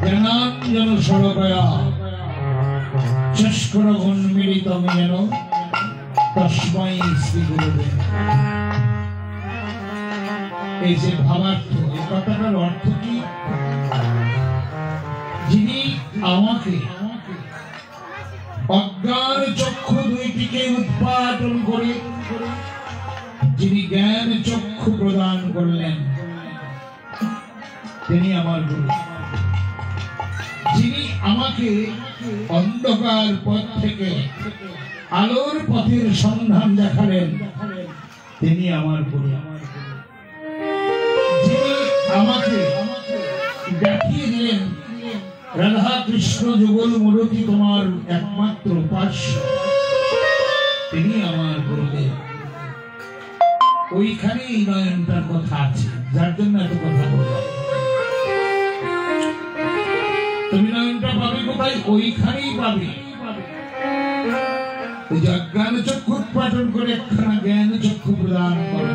জ্ঞানাঞ্জন সরবয়া চষ্কর উন্মিলিতম যেন তস্मै শ্রী গুরুদেব। এই যে ভাবার্থ, এই কথাটার অর্থ কি? যিনি আমাকে অজ্ঞান চক্ষু দুইটিকে উৎপাদন করে যিনি জ্ঞান চক্ষু প্রদান করলেন, তিনি আমার গুরু। যিনি আমাকে অন্ধকার পথ থেকে আলোর পথের সন্ধান দেখালেন, তিনি আমার গুরু। যিনি আমাকে দেখিয়ে দিলেন রাধা কৃষ্ণ যুগল মূরতি তোমার একমাত্র উপাস্য, তিনি আমার গুরুদেব। ওইখানেই নয়নটার কথা আছে, যার জন্য এত কথা বললাম। তুমি নয়নটা পাবে কোথায়? ওইখানেই পাবে। ওই যে অজ্ঞান চক্ষু উৎপাদন করে একখানা জ্ঞান চক্ষু প্রদান করে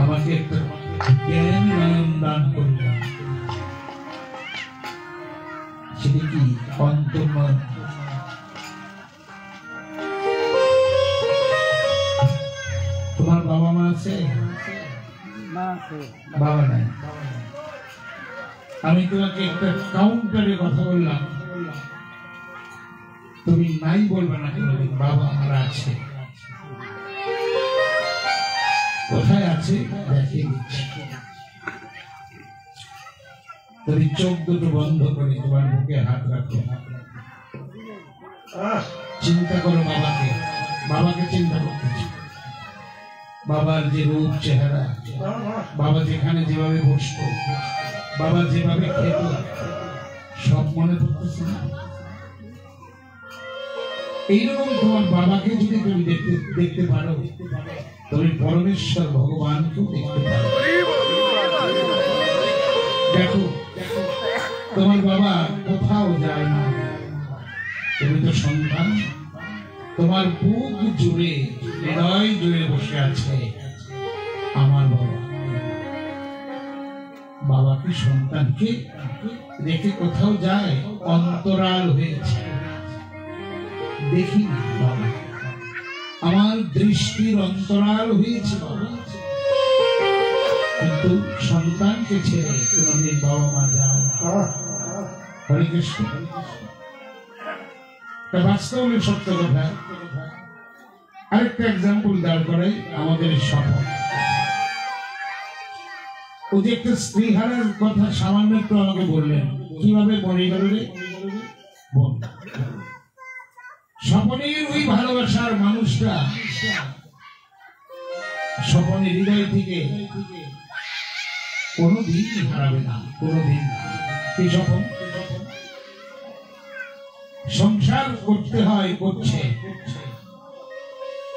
আমাকে একটা জ্ঞান নয়ন দান করলেন। সেটা কি? অন্তর্মন। তোমার বাবা মা আছে? বাবা নাই। আমি তোমাকে একটা কাউন্টারে কথা বললাম, তুমি নাই বলবে না, বাবা আমার আছে। কোথায় আছে দেখিয়ে দিচ্ছি। তুমি চোখ দুটো বন্ধ করে তোমার বুকে হাত রাখো, চিন্তা করো বাবাকে। বাবাকে চিন্তা করতেছি, বাবার যে রূপ চেহারা, বাবা যেখানে যেভাবে বসত, বাবা যেভাবে খেত, সব মনে পড়তেছে না? এইরকম তোমার বাবাকে যদি তুমি দেখতে পারো, তুমি পরমেশ্বর ভগবানকেও দেখতে পারো। দেখো, তোমার বাবা কোথাও যায় না, তুমি তো সন্তান। তোমার বুক জুড়ে, হৃদয় জুড়ে বসে আছে আমার বাবা। বাবা কি সন্তানকে রেখে কোথাও যায়? অন্তরাল হয়েছে, দেখি বাবা। আমার দৃষ্টির অন্তরাল হয়েছে বাবা, কিন্তু সন্তানকে ছেড়ে কোনদিন বাবা মা যায় না। হরে কৃষ্ণ। বাস্তবে সত্য কথা। আরেকটা এক্সাম্পল দাঁড় করে আমাদের শপথ। ও যে একটা স্ত্রী হারার কথা সামান্য একটু আমাকে বললেন, কিভাবে মরে গেল রে? স্বপনের ওই ভালোবাসার মানুষটা স্বপনের হৃদয় থেকে কোনদিন হারাবে না, কোনদিন। কি স্বপন? সংসার করতে হয়, করছে,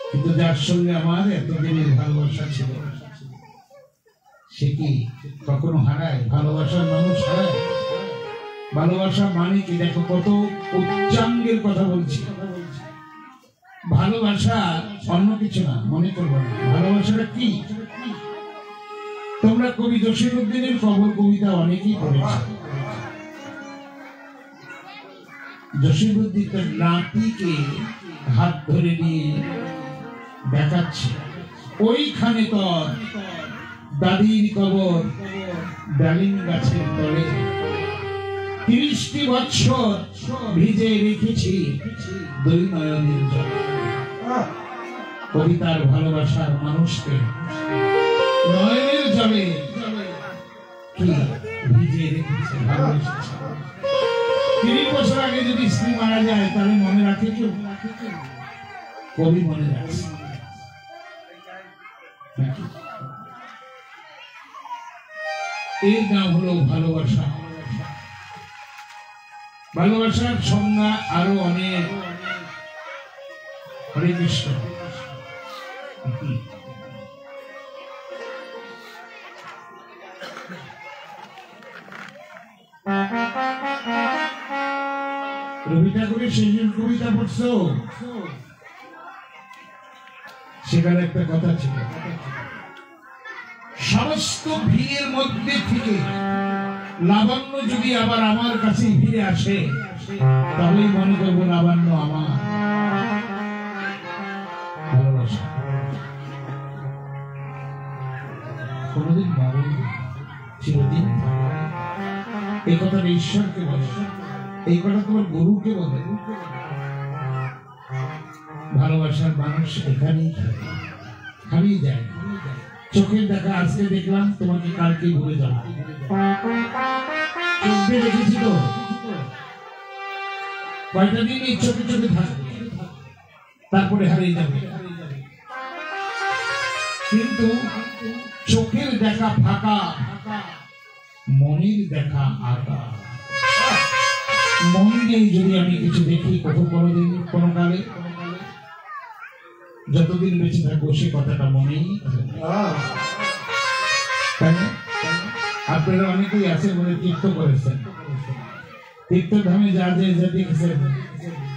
কিন্তু যার সঙ্গে আমার এতদিনের ভালোবাসা ছিল, সে কি কখনো হারায়? ভালোবাসার মানুষ হারায়? ভালোবাসা মানে কি? দেখো কত উচ্চাঙ্গের কথা বলছি। ভালোবাসা অন্য কিছু না, মনে করবো না। ভালোবাসাটা কি? তোমরা কবি জসীমউদ্দিনের কবর কবিতা অনেকেই পড়েছে। জসীমউদ্দিন তার নাতিকে হাত ধরে নিয়ে দেখাচ্ছে, ওইখানে তোর দাদির কবর, ডালিম গাছের তলে 30টি বছর ভিজে রেখেছি দুই নয়নের জলে। কবিতার ভালোবাসার মানুষকে নয়নের জলে কি ভিজে রেখেছে, ভালোবেসেছে। 30 বছর আগে যদি স্ত্রী মারা যায়, তাহলে মনে রাখে কেউ? কবি মনে রাখছে। এর নাম হলো ভালোবাসা। ভালোবাসার সংজ্ঞা আরো অনেক। হরে কৃষ্ণ। রবি ঠাকুরের সেদিন কবিতা পড়ছো, সেখানে একটা কথা ছিল, সমস্ত ভিড়ের মধ্যে থেকে লাবণ্য যদি আবার আমার কাছে ফিরে আসে তাহলেই মনে করবো লাবণ্য আমার। ভালোবাসা কোনদিন ভাবে চিরদিন এই কথাটা ঈশ্বরকে বলে, এই কথা তোমার গুরুকে বলে। ভালোবাসার মানুষ এখানেই হারিয়ে যায়। চোখের দেখা আজকে দেখলাম, তোমাকে কালকে ভুলে যাবো। চোখে দেখেছি তো কয়টা দিন এই চোখে চোখে থাকবে, তারপরে হারিয়ে যাবে। কিন্তু চোখের দেখা ফাঁকা, মনের দেখা আঁকা। মন দিয়ে যদি আমি কিছু দেখি কোনোদিন কোনো কালে, যতদিন বেঁচে থাকবো সে কথাটা মনেই। আপনারা অনেকেই আছেন বলে তীর্থ করেছেন, তীর্থধামে যা যে দেখেছেন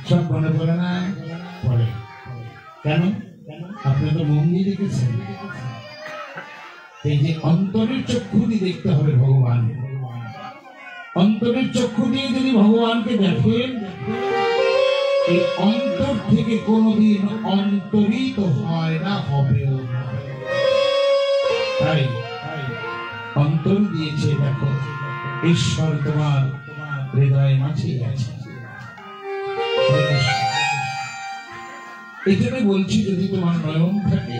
সব মনে পড়ে না? পড়ে। কেন? আপনি তো মন দিয়ে দেখেছেন। এই যে অন্তরের চক্ষু দিয়ে দেখতে হবে ভগবান। অন্তরের চক্ষু দিয়ে যদি ভগবানকে দেখেন, এই অন্তর থেকে কোনদিন অন্তরিত হয় না, হবেও না। তাই অন্তর দিয়েছে দেখো, ঈশ্বর তোমার হৃদয় মাঝেই আছে। এই জন্য বলছি, যদি তোমার নয়ন থাকে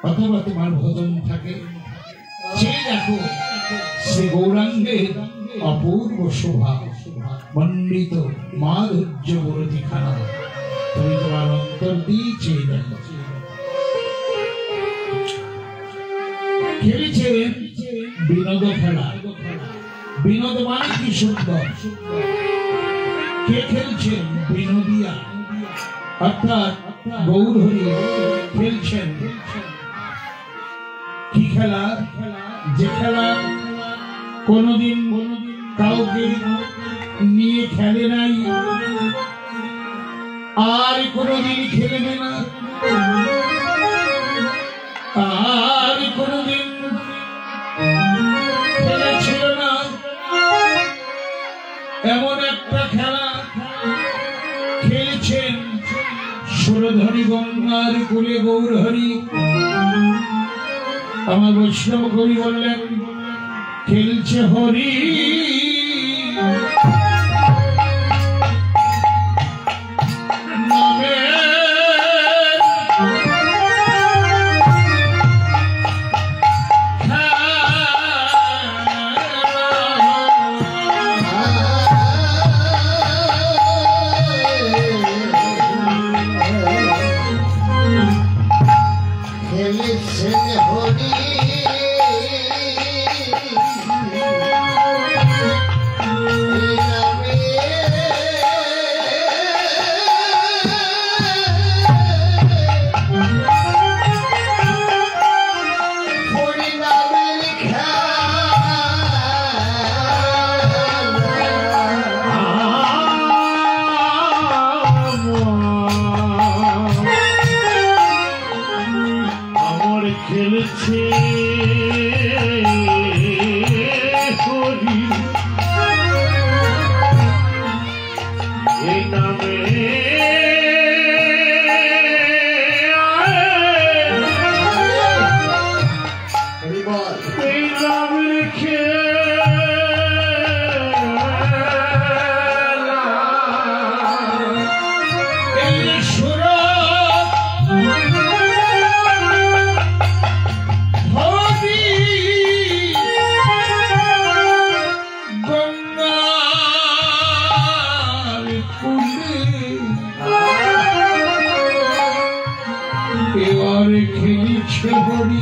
অথবা তোমার ভজন থাকে, সে দেখো সে গৌরাঙ্গের অপূর্ব শোভা মণ্ডিত মাধুর্য বরতিখানা। তুমি তোমার অন্তর দিয়ে চেয়ে দেখো। খেলেছেন বিনোদ খেলা। বিনোদ মানে কি সুন্দর। কে খেলছেন? বিনোদিয়া, অর্থাৎ গৌরহরি খেলছেন। কি খেলা? যে খেলা কোনদিন কাউকে নিয়ে খেলে নাই, আর কোনদিন খেলবে না, আর কোনদিন খেলেছিল না, এমন একটা খেলা খেলেছেন সুরধরি গঙ্গার কুলে গৌরহরি। আমার বৈষ্ণব কবি বললেন, খেলছে হরি নামে এবারে খেলিছে হরি